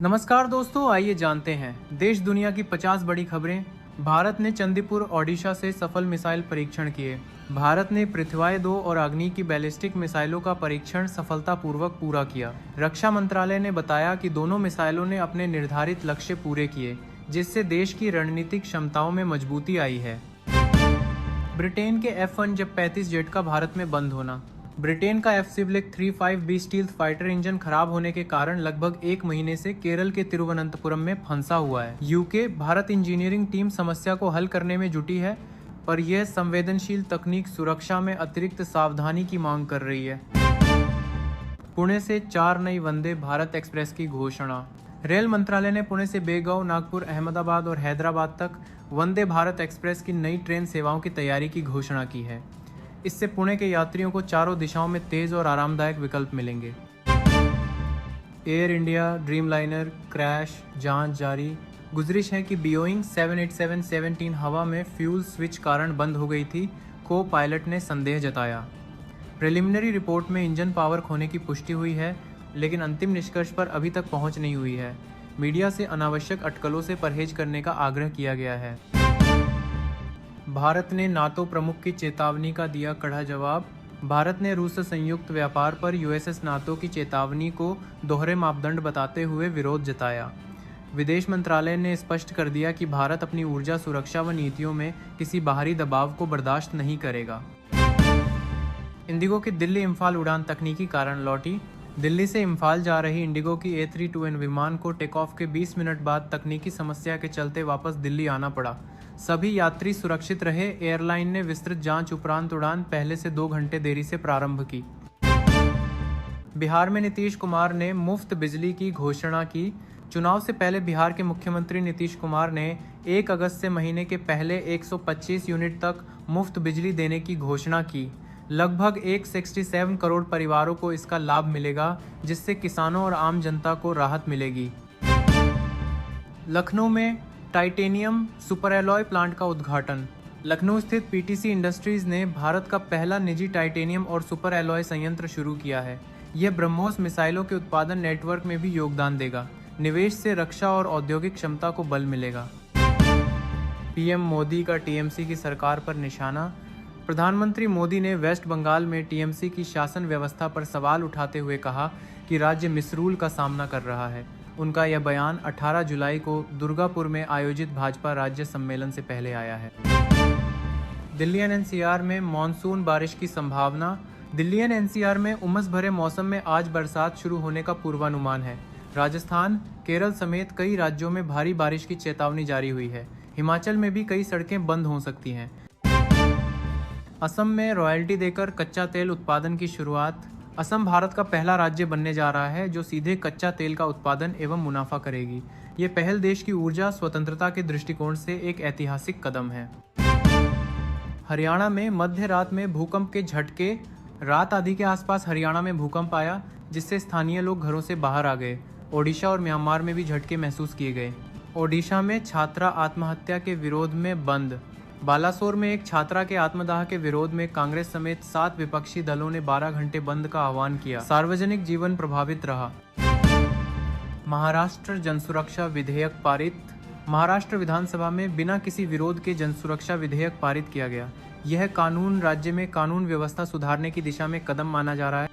नमस्कार दोस्तों, आइए जानते हैं देश दुनिया की 50 बड़ी खबरें। भारत ने चंदीपुर ओडिशा से सफल मिसाइल परीक्षण किए। भारत ने पृथ्वी-2 और अग्नि की बैलिस्टिक मिसाइलों का परीक्षण सफलतापूर्वक पूरा किया। रक्षा मंत्रालय ने बताया कि दोनों मिसाइलों ने अपने निर्धारित लक्ष्य पूरे किए, जिससे देश की रणनीतिक क्षमताओं में मजबूती आई है। ब्रिटेन के F-1 जब 35 जेट का भारत में बंद होना। ब्रिटेन का F-35B स्टील्थ फाइटर इंजन खराब होने के कारण लगभग एक महीने से केरल के तिरुवनंतपुरम में फंसा हुआ है। यूके भारत इंजीनियरिंग टीम समस्या को हल करने में जुटी है, पर यह संवेदनशील तकनीक सुरक्षा में अतिरिक्त सावधानी की मांग कर रही है। पुणे से 4 नई वंदे भारत एक्सप्रेस की घोषणा। रेल मंत्रालय ने पुणे से बेगांव, नागपुर, अहमदाबाद और हैदराबाद तक वंदे भारत एक्सप्रेस की नई ट्रेन सेवाओं की तैयारी की घोषणा की है। इससे पुणे के यात्रियों को चारों दिशाओं में तेज और आरामदायक विकल्प मिलेंगे। एयर इंडिया ड्रीमलाइनर क्रैश जांच जारी। गुजरिश है कि बोइंग 787-17 हवा में फ्यूल स्विच कारण बंद हो गई थी। को पायलट ने संदेह जताया। प्रिलिमिनरी रिपोर्ट में इंजन पावर खोने की पुष्टि हुई है, लेकिन अंतिम निष्कर्ष पर अभी तक पहुंच नहीं हुई है। मीडिया से अनावश्यक अटकलों से परहेज करने का आग्रह किया गया है। भारत ने नाटो प्रमुख की चेतावनी का दिया कड़ा जवाब। भारत ने रूस से संयुक्त व्यापार पर यूएसएस नाटो की चेतावनी को दोहरे मापदंड बताते हुए विरोध जताया। विदेश मंत्रालय ने स्पष्ट कर दिया कि भारत अपनी ऊर्जा सुरक्षा व नीतियों में किसी बाहरी दबाव को बर्दाश्त नहीं करेगा। इंडिगो की दिल्ली इम्फाल उड़ान तकनीकी कारण लौटी। दिल्ली से इम्फाल जा रही इंडिगो की A320 विमान को टेक ऑफ के 20 मिनट बाद तकनीकी समस्या के चलते वापस दिल्ली आना पड़ा। सभी यात्री सुरक्षित रहे। एयरलाइन ने विस्तृत जांच उपरांत उड़ान पहले से 2 घंटे देरी से प्रारंभ की। बिहार में नीतीश कुमार ने मुफ्त बिजली की घोषणा की। चुनाव से पहले बिहार के मुख्यमंत्री नीतीश कुमार ने 1 अगस्त से महीने के पहले 125 यूनिट तक मुफ्त बिजली देने की घोषणा की। लगभग 167 करोड़ परिवारों को इसका लाभ मिलेगा, जिससे किसानों और आम जनता को राहत मिलेगी। लखनऊ में टाइटेनियम सुपर एलॉय प्लांट का उद्घाटन। लखनऊ स्थित पीटीसी इंडस्ट्रीज ने भारत का पहला निजी टाइटेनियम और सुपर एलॉय संयंत्र शुरू किया है। यह ब्रह्मोस मिसाइलों के उत्पादन नेटवर्क में भी योगदान देगा। निवेश से रक्षा और औद्योगिक क्षमता को बल मिलेगा। पीएम मोदी का टीएमसी की सरकार पर निशाना। प्रधानमंत्री मोदी ने वेस्ट बंगाल में टीएमसी की शासन व्यवस्था पर सवाल उठाते हुए कहा कि राज्य मिसरूल का सामना कर रहा है। उनका यह बयान 18 जुलाई को दुर्गापुर में आयोजित भाजपा राज्य सम्मेलन से पहले आया है। दिल्ली एनसीआर में मानसून बारिश की संभावना। दिल्ली एनसीआर में उमस भरे मौसम में आज बरसात शुरू होने का पूर्वानुमान है। राजस्थान, केरल समेत कई राज्यों में भारी बारिश की चेतावनी जारी हुई है। हिमाचल में भी कई सड़कें बंद हो सकती हैं। असम में रॉयल्टी देकर कच्चा तेल उत्पादन की शुरुआत। असम भारत का पहला राज्य बनने जा रहा है जो सीधे कच्चा तेल का उत्पादन एवं मुनाफा करेगी। ये पहल देश की ऊर्जा स्वतंत्रता के दृष्टिकोण से एक ऐतिहासिक कदम है। हरियाणा में मध्य रात में भूकंप के झटके। रात आदि के आसपास हरियाणा में भूकंप आया, जिससे स्थानीय लोग घरों से बाहर आ गए। ओडिशा और म्यांमार में भी झटके महसूस किए गए। ओडिशा में छात्रा आत्महत्या के विरोध में बंद। बालासोर में एक छात्रा के आत्मदाह के विरोध में कांग्रेस समेत 7 विपक्षी दलों ने 12 घंटे बंद का आह्वान किया। सार्वजनिक जीवन प्रभावित रहा। महाराष्ट्र जनसुरक्षा विधेयक पारित। महाराष्ट्र विधानसभा में बिना किसी विरोध के जनसुरक्षा विधेयक पारित किया गया। यह कानून राज्य में कानून व्यवस्था सुधारने की दिशा में कदम माना जा रहा है।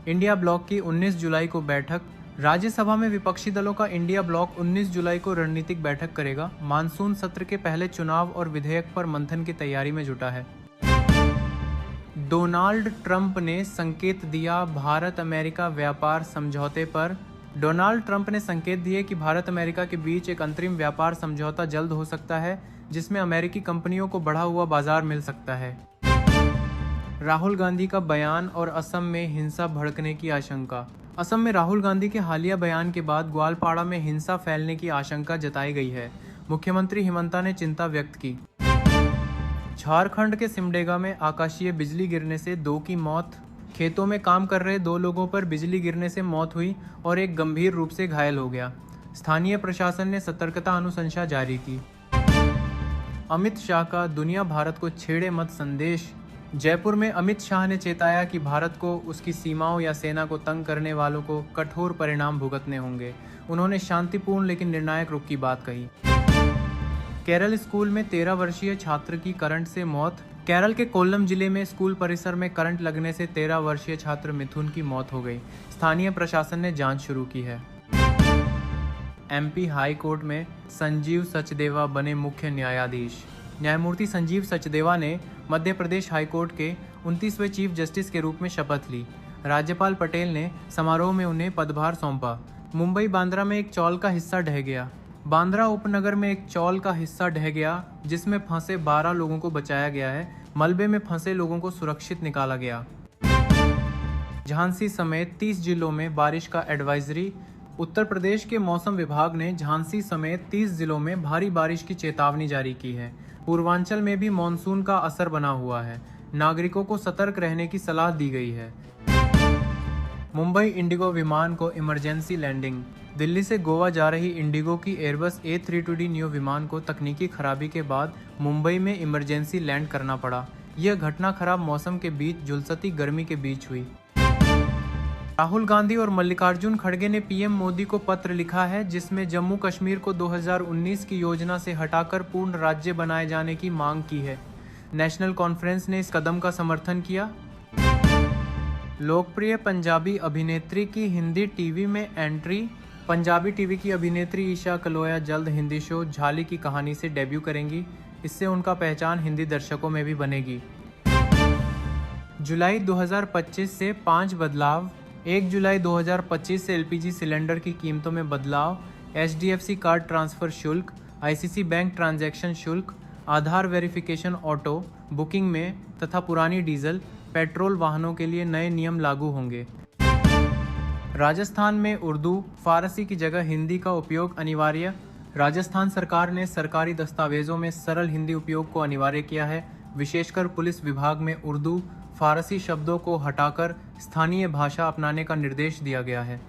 इंडिया ब्लॉक की 19 जुलाई को बैठक। राज्यसभा में विपक्षी दलों का इंडिया ब्लॉक 19 जुलाई को रणनीतिक बैठक करेगा। मानसून सत्र के पहले चुनाव और विधेयक पर मंथन की तैयारी में जुटा है। डोनाल्ड ट्रंप ने संकेत दिया भारत अमेरिका व्यापार समझौते पर। डोनाल्ड ट्रंप ने संकेत दिए कि भारत अमेरिका के बीच एक अंतरिम व्यापार समझौता जल्द हो सकता है, जिसमें अमेरिकी कंपनियों को बढ़ा हुआ बाजार मिल सकता है। राहुल गांधी का बयान और असम में हिंसा भड़कने की आशंका। असम में राहुल गांधी के हालिया बयान के बाद ग्वालपाड़ा में हिंसा फैलने की आशंका जताई गई है। मुख्यमंत्री हिमंता ने चिंता व्यक्त की। झारखंड के सिमडेगा में आकाशीय बिजली गिरने से 2 की मौत। खेतों में काम कर रहे 2 लोगों पर बिजली गिरने से मौत हुई और एक गंभीर रूप से घायल हो गया। स्थानीय प्रशासन ने सतर्कता अनुशंसा जारी की। अमित शाह का दुनिया भारत को छेड़े मत संदेश। जयपुर में अमित शाह ने चेताया कि भारत को उसकी सीमाओं या सेना को तंग करने वालों को कठोर परिणाम भुगतने होंगे। उन्होंने शांतिपूर्ण लेकिन निर्णायक रुख की बात कही। केरल स्कूल में 13 वर्षीय छात्र की करंट से मौत। केरल के कोल्लम जिले में स्कूल परिसर में करंट लगने से 13 वर्षीय छात्र मिथुन की मौत हो गई। स्थानीय प्रशासन ने जांच शुरू की है। एमपी हाई कोर्ट में संजीव सचदेवा बने मुख्य न्यायाधीश। न्यायमूर्ति संजीव सचदेवा ने मध्य प्रदेश हाई कोर्ट के 29वें चीफ जस्टिस के रूप में शपथ ली। राज्यपाल पटेल ने समारोह में उन्हें पदभार सौंपा। मुंबई बांद्रा में एक चौल का हिस्सा ढह गया। बांद्रा उपनगर में एक चौल का हिस्सा ढह गया, जिसमें फंसे 12 लोगों को बचाया गया है। मलबे में फंसे लोगों को सुरक्षित निकाला गया। झांसी समेत 30 जिलों में बारिश का एडवाइजरी। उत्तर प्रदेश के मौसम विभाग ने झांसी समेत 30 जिलों में भारी बारिश की चेतावनी जारी की है। पूर्वांचल में भी मानसून का असर बना हुआ है। नागरिकों को सतर्क रहने की सलाह दी गई है। मुंबई इंडिगो विमान को इमरजेंसी लैंडिंग। दिल्ली से गोवा जा रही इंडिगो की एयरबस A320 न्यू विमान को तकनीकी खराबी के बाद मुंबई में इमरजेंसी लैंड करना पड़ा। यह घटना खराब मौसम के बीच झुलसती गर्मी के बीच हुई। राहुल गांधी और मल्लिकार्जुन खड़गे ने पीएम मोदी को पत्र लिखा है, जिसमें जम्मू कश्मीर को 2019 की योजना से हटाकर पूर्ण राज्य बनाए जाने की मांग की है। नेशनल कॉन्फ्रेंस ने इस कदम का समर्थन किया। लोकप्रिय पंजाबी अभिनेत्री की हिंदी टीवी में एंट्री। पंजाबी टीवी की अभिनेत्री ईशा कलोया जल्द हिंदी शो झाली की कहानी से डेब्यू करेंगी। इससे उनका पहचान हिंदी दर्शकों में भी बनेगी। जुलाई 2025 से 5 बदलाव। 1 जुलाई 2025 से एलपीजी सिलेंडर की कीमतों में बदलाव। HDFC कार्ड ट्रांसफ़र शुल्क, ICC बैंक ट्रांजैक्शन शुल्क, आधार वेरिफिकेशन ऑटो बुकिंग में तथा पुरानी डीजल पेट्रोल वाहनों के लिए नए नियम लागू होंगे। राजस्थान में उर्दू फारसी की जगह हिंदी का उपयोग अनिवार्य। राजस्थान सरकार ने सरकारी दस्तावेजों में सरल हिंदी उपयोग को अनिवार्य किया है। विशेषकर पुलिस विभाग में उर्दू फारसी शब्दों को हटाकर स्थानीय भाषा अपनाने का निर्देश दिया गया है।